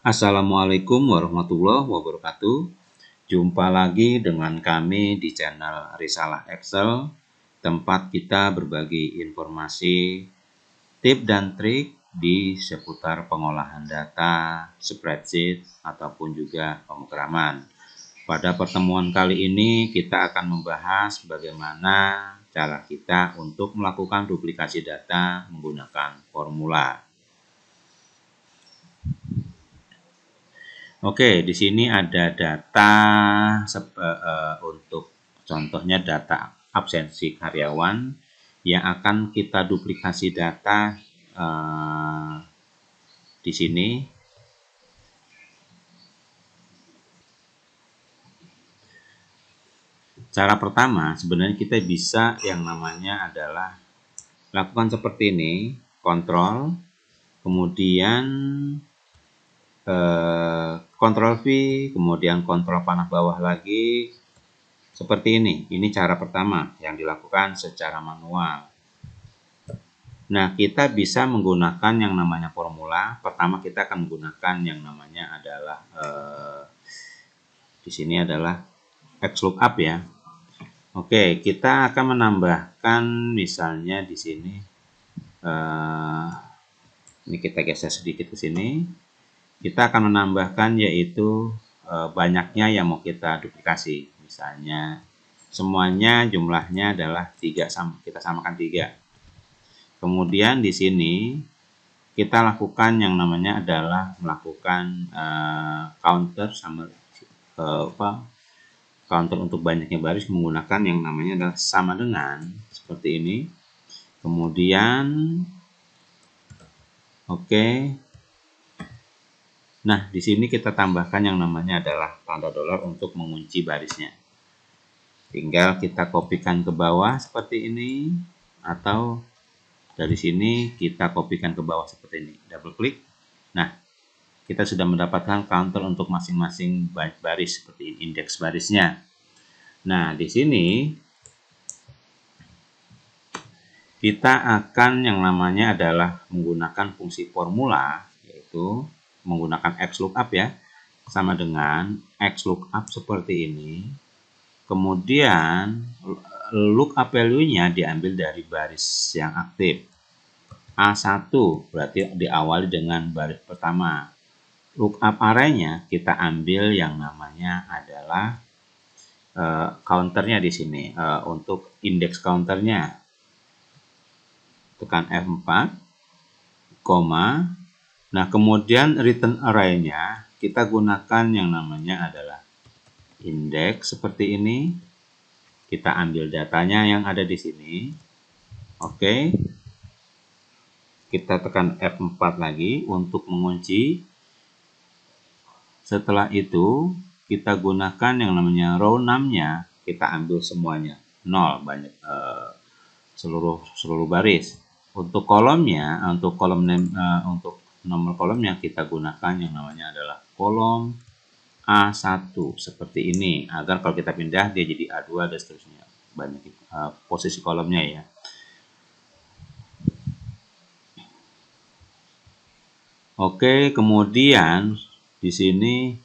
Assalamualaikum warahmatullahi wabarakatuh. Jumpa lagi dengan kami di channel Risalah Excel, tempat kita berbagi informasi, tips dan trik di seputar pengolahan data, spreadsheet, ataupun juga pemrograman. Pada pertemuan kali ini kita akan membahas bagaimana cara kita untuk melakukan duplikasi data menggunakan formula. Oke, di sini ada data untuk contohnya data absensi karyawan yang akan kita duplikasi data di sini. Cara pertama sebenarnya kita bisa yang namanya adalah lakukan seperti ini, kontrol, kemudian Ctrl V, kemudian kontrol panah bawah lagi, seperti ini. Ini cara pertama yang dilakukan secara manual. Nah, kita bisa menggunakan yang namanya formula. Pertama kita akan menggunakan yang namanya adalah di sini adalah XLOOKUP ya. Oke, kita akan menambahkan misalnya di sini. Ini kita geser sedikit ke sini. Kita akan menambahkan yaitu banyaknya yang mau kita duplikasi. Misalnya semuanya jumlahnya adalah 3, kita samakan 3. Kemudian di sini kita lakukan yang namanya adalah melakukan counter sama counter untuk banyaknya baris menggunakan yang namanya adalah sama dengan seperti ini. Kemudian oke. Nah, di sini kita tambahkan yang namanya adalah tanda dolar untuk mengunci barisnya. Tinggal kita kopikan ke bawah seperti ini, atau dari sini kita kopikan ke bawah seperti ini. Double klik. Nah, kita sudah mendapatkan counter untuk masing-masing baris seperti indeks barisnya. Nah, di sini kita akan yang namanya adalah menggunakan fungsi formula, yaitu menggunakan XLOOKUP ya, sama dengan XLOOKUP seperti ini. Kemudian lookup value-nya diambil dari baris yang aktif. A1 berarti diawali dengan baris pertama. Lookup array-nya kita ambil yang namanya adalah counternya di sini. Untuk indeks counternya tekan F4, koma. Nah, kemudian return array-nya kita gunakan yang namanya adalah indeks seperti ini. Kita ambil datanya yang ada di sini. Oke. Kita tekan F4 lagi untuk mengunci. Setelah itu, kita gunakan yang namanya row name-nya, kita ambil semuanya 0 banyak seluruh baris. Untuk kolomnya, untuk kolom name, untuk nomor kolomnya kita gunakan yang namanya adalah kolom A1 seperti ini, agar kalau kita pindah dia jadi A2 dan seterusnya, banyak posisi kolomnya ya. Oke, kemudian di sini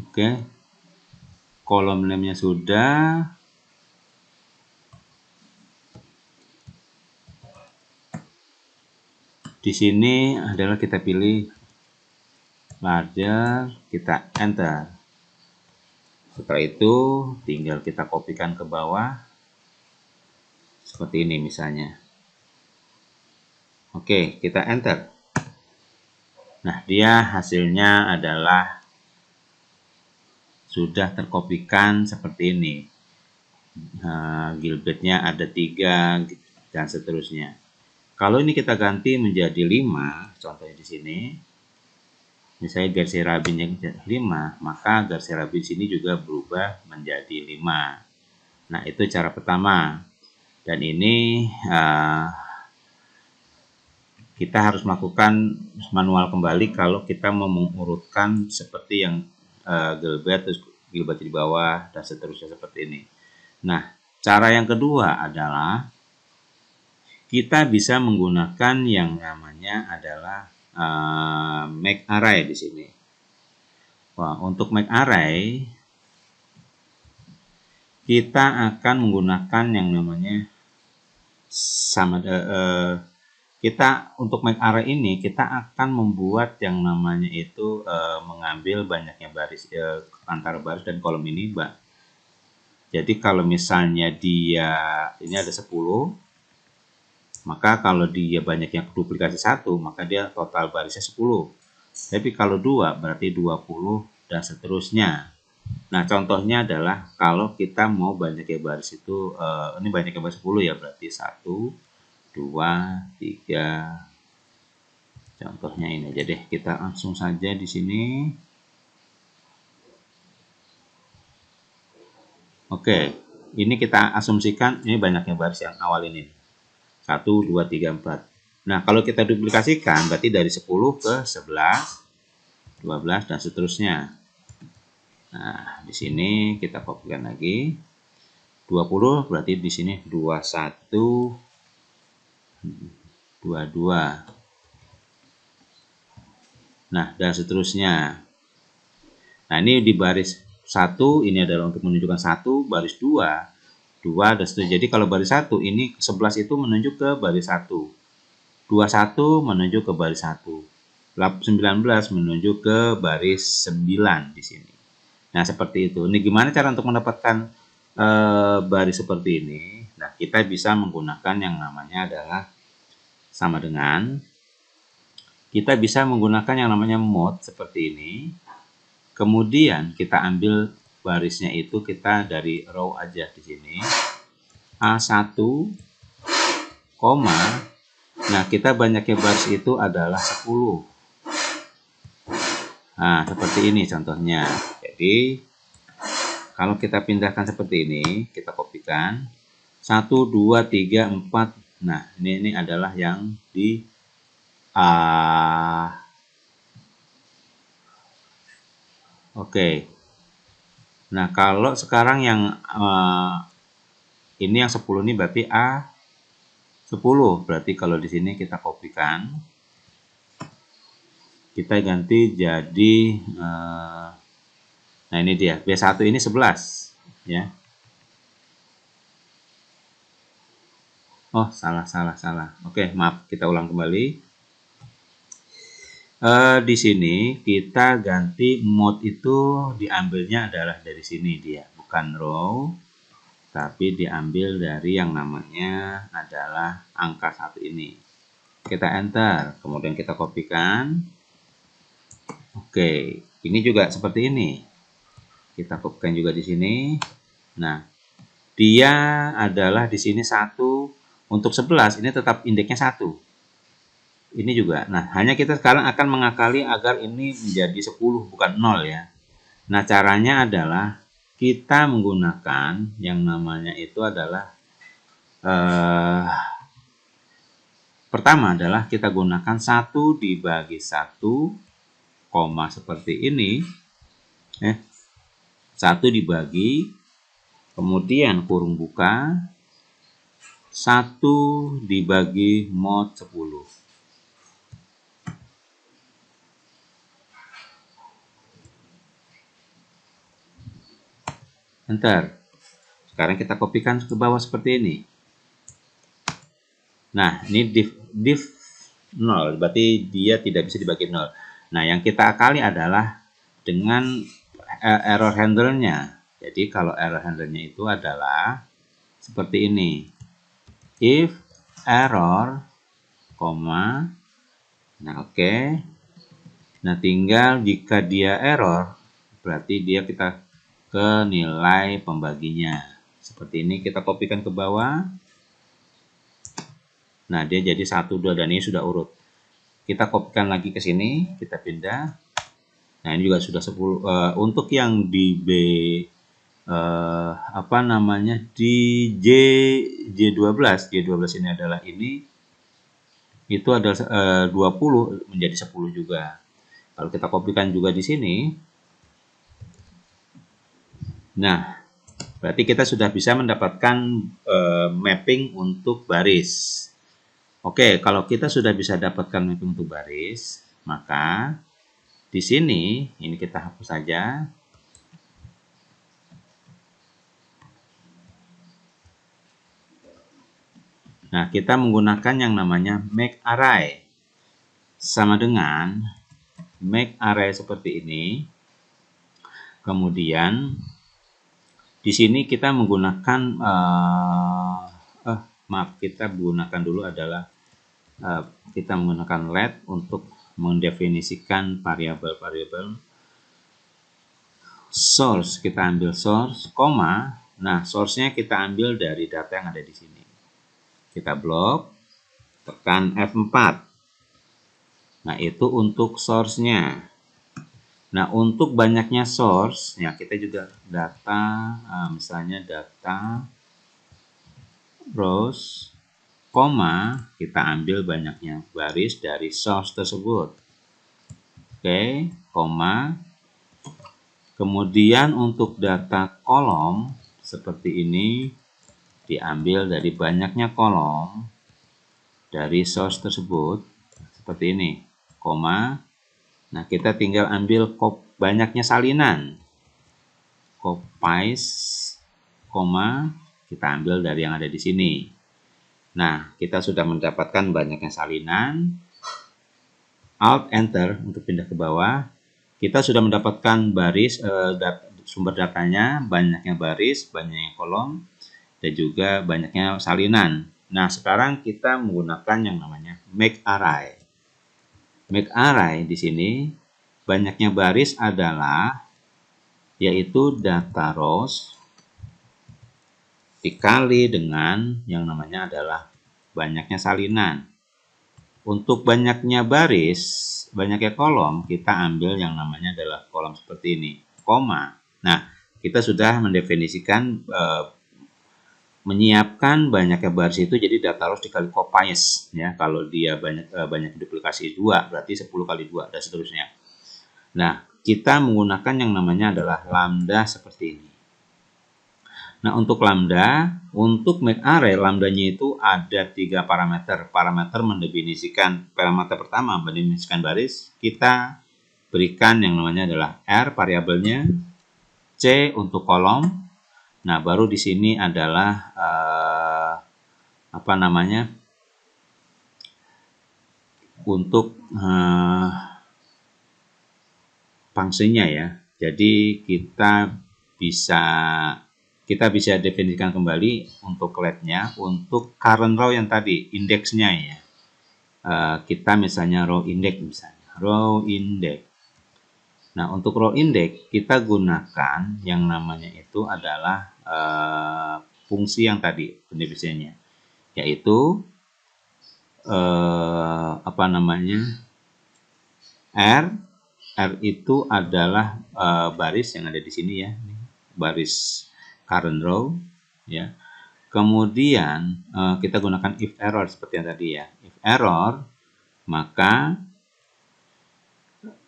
oke, kolom name-nya sudah. Di sini adalah kita pilih larger, kita enter. Setelah itu tinggal kita kopikan ke bawah seperti ini misalnya. Oke, kita enter. Nah, dia hasilnya adalah sudah terkopikan seperti ini. Gilbertnya ada 3 dan seterusnya. Kalau ini kita ganti menjadi 5, contohnya di sini, misalnya Garcia Rabinnya 5, maka Garcia Rabin sini juga berubah menjadi 5. Nah, itu cara pertama. Dan ini kita harus melakukan manual kembali kalau kita mau mengurutkan seperti yang Gilbert, terus Gilbert di bawah, dan seterusnya seperti ini. Nah, cara yang kedua adalah kita bisa menggunakan yang namanya adalah make array di sini. Wah, untuk make array kita akan menggunakan yang namanya kita untuk make array ini kita akan membuat yang namanya itu mengambil banyaknya baris antara baris dan kolom ini, Mbak. Jadi kalau misalnya dia ini ada 10, maka kalau dia banyak yang duplikasi 1, maka dia total barisnya 10. Tapi kalau 2 berarti 20 dan seterusnya. Nah, contohnya adalah kalau kita mau banyaknya baris itu ini banyaknya baris 10 ya, berarti 1 2 3. Contohnya ini aja deh, kita langsung saja di sini. Oke, ini kita asumsikan ini banyaknya baris yang awal ini. 1 2 3 4. Nah, kalau kita duplikasikan berarti dari 10 ke 11, 12 dan seterusnya. Nah, di sini kita kopikan lagi. 20 berarti di sini 21 22. Nah, dan seterusnya. Nah, ini di baris 1 ini adalah untuk menunjukkan 1, baris 2 dan seterusnya. Jadi kalau baris 1 ini 11 itu menunjuk ke baris 1. 21 menunjuk ke baris 1. 19 menunjuk ke baris 9 di sini. Nah, seperti itu. Ini gimana cara untuk mendapatkan baris seperti ini? Nah, kita bisa menggunakan yang namanya adalah sama dengan kita bisa menggunakan yang namanya mode seperti ini. Kemudian kita ambil barisnya itu kita dari row aja di sini. A1, koma. Nah, kita banyaknya baris itu adalah 10. Nah, seperti ini contohnya. Jadi, kalau kita pindahkan seperti ini, kita kopikan 1 2 3 4. Nah, ini adalah yang di Oke. Nah, kalau sekarang yang ini yang 10 ini berarti A10. Berarti kalau di sini kita kopikan, kita ganti jadi nah ini dia, B1 ini 11 ya. Oh, salah. Oke, maaf, kita ulang kembali. Di sini kita ganti mode itu diambilnya adalah dari sini dia, bukan row, tapi diambil dari yang namanya adalah angka 1 ini. Kita enter, kemudian kita kopikan. Oke, ini juga seperti ini. Kita kopikan juga di sini. Nah, dia adalah di sini 1. Untuk 11 ini tetap indeksnya 1. Ini juga. Nah, hanya kita sekarang akan mengakali agar ini menjadi 10 bukan 0 ya. Nah, caranya adalah kita menggunakan yang namanya itu adalah pertama adalah kita gunakan 1 dibagi 1, koma seperti ini. 1 dibagi, kemudian kurung buka, 1 dibagi mod 10. Enter. Sekarang kita kopikan ke bawah seperti ini. Nah, ini div 0, berarti dia tidak bisa dibagi 0. Nah, yang kita akali adalah dengan error handle-nya. Jadi, kalau error handle-nya itu adalah seperti ini. If error, koma. Nah, oke. Nah, tinggal jika dia error, berarti dia kita ke nilai pembaginya. Seperti ini kita kopikan ke bawah. Nah, dia jadi 1, 2, dan ini sudah urut. Kita kopikan lagi ke sini, kita pindah. Nah, ini juga sudah 10. Untuk yang di B, di J12 ini adalah ini, itu adalah 20 menjadi 10 juga. Kalau kita kopikan juga di sini, nah, berarti kita sudah bisa mendapatkan mapping untuk baris. Oke, kalau kita sudah bisa dapatkan mapping untuk baris, maka di sini ini kita hapus saja. Nah, kita menggunakan yang namanya make array. Sama dengan make array seperti ini. Kemudian di sini kita menggunakan maaf, kita menggunakan dulu adalah kita menggunakan let untuk mendefinisikan variabel-variabel source. Kita ambil source, koma. Nah, source-nya kita ambil dari data yang ada di sini. Kita blok, tekan F4. Nah, itu untuk source-nya. Nah, untuk banyaknya source, ya kita juga data, misalnya data rows, koma, kita ambil banyaknya baris dari source tersebut. Oke, koma. Kemudian untuk data kolom, seperti ini, diambil dari banyaknya kolom dari source tersebut, seperti ini, koma. Nah, kita tinggal ambil banyaknya salinan. Copies, koma, kita ambil dari yang ada di sini. Nah, kita sudah mendapatkan banyaknya salinan. Alt Enter untuk pindah ke bawah. Kita sudah mendapatkan baris sumber datanya, banyaknya baris, banyaknya kolom, dan juga banyaknya salinan. Nah, sekarang kita menggunakan yang namanya make array. Make array di sini banyaknya baris adalah yaitu data rows dikali dengan yang namanya adalah banyaknya salinan. Untuk banyaknya baris, banyaknya kolom, kita ambil yang namanya adalah kolom seperti ini, koma. Nah, kita sudah mendefinisikan menyiapkan banyaknya baris itu jadi data rows dikali copies ya. Kalau dia banyak duplikasi 2 berarti 10 kali 2 dan seterusnya. Nah, kita menggunakan yang namanya adalah lambda seperti ini. Nah, untuk lambda, untuk make array, lambdanya itu ada 3 parameter. Parameter mendefinisikan, parameter pertama mendefinisikan baris, kita berikan yang namanya adalah R variabelnya, C untuk kolom. Nah, baru di sini adalah apa namanya? Untuk fungsinya ya. Jadi kita bisa definisikan kembali untuk let-nya, untuk current row yang tadi, indeksnya ya. Kita misalnya row index misalnya, row index. Nah, untuk row index kita gunakan yang namanya itu adalah fungsi yang tadi pendefinisiannya, yaitu apa namanya? R itu adalah baris yang ada di sini ya, baris current row ya. Kemudian kita gunakan if error seperti yang tadi ya. If error, maka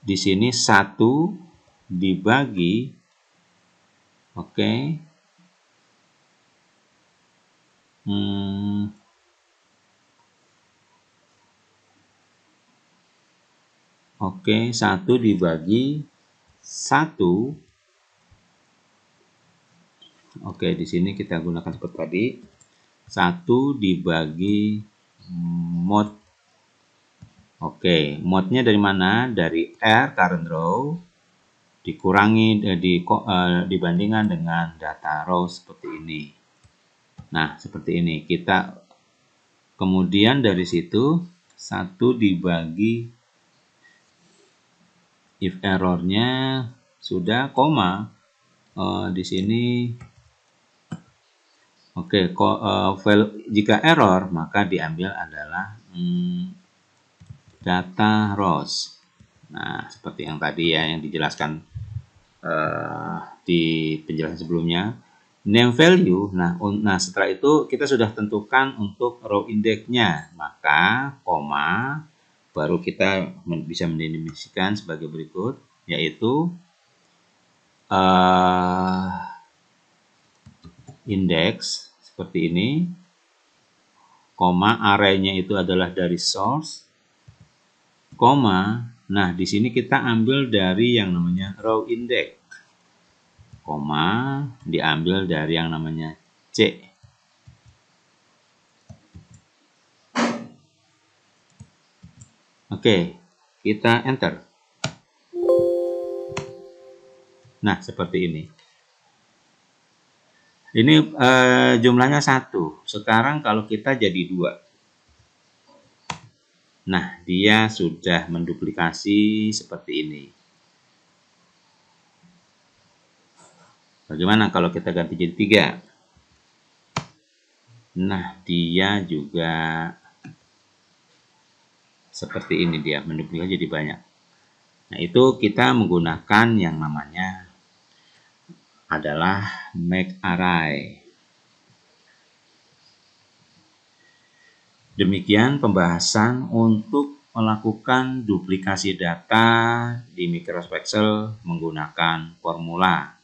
di sini 1 dibagi oke. Oke, 1 dibagi 1. Oke, di sini kita gunakan seperti tadi. 1 dibagi mod. Oke, modnya dari mana? Dari R current row dikurangi dibandingkan dengan data row seperti ini. Nah, seperti ini. Kita kemudian dari situ 1 dibagi if errornya sudah koma di sini. Oke, jika error maka diambil adalah data rows. Nah, seperti yang tadi ya yang dijelaskan di penjelasan sebelumnya. Name value, nah setelah itu kita sudah tentukan untuk row index-nya, maka koma, baru kita bisa mendefinisikan sebagai berikut, yaitu indeks seperti ini, koma, arraynya itu adalah dari source, koma, nah di sini kita ambil dari yang namanya row index, koma, diambil dari yang namanya C. Oke, kita enter. Nah, seperti ini. Ini jumlahnya 1. Sekarang kalau kita jadi 2. Nah, dia sudah menduplikasi seperti ini. Bagaimana kalau kita ganti jadi 3? Nah, dia juga seperti ini, dia menduplikasi jadi banyak. Nah, itu kita menggunakan yang namanya adalah make array. Demikian pembahasan untuk melakukan duplikasi data di Microsoft Excel menggunakan formula.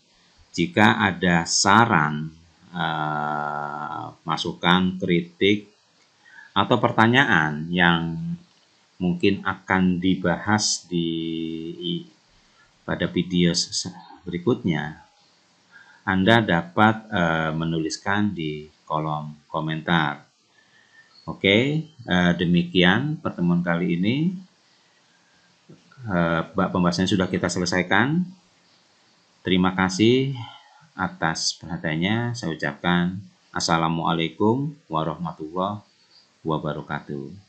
Jika ada saran, masukan, kritik, atau pertanyaan yang mungkin akan dibahas pada video berikutnya, Anda dapat menuliskan di kolom komentar. Oke, demikian pertemuan kali ini. Pembahasannya sudah kita selesaikan. Terima kasih atas perhatiannya. Saya ucapkan Assalamualaikum warahmatullahi wabarakatuh.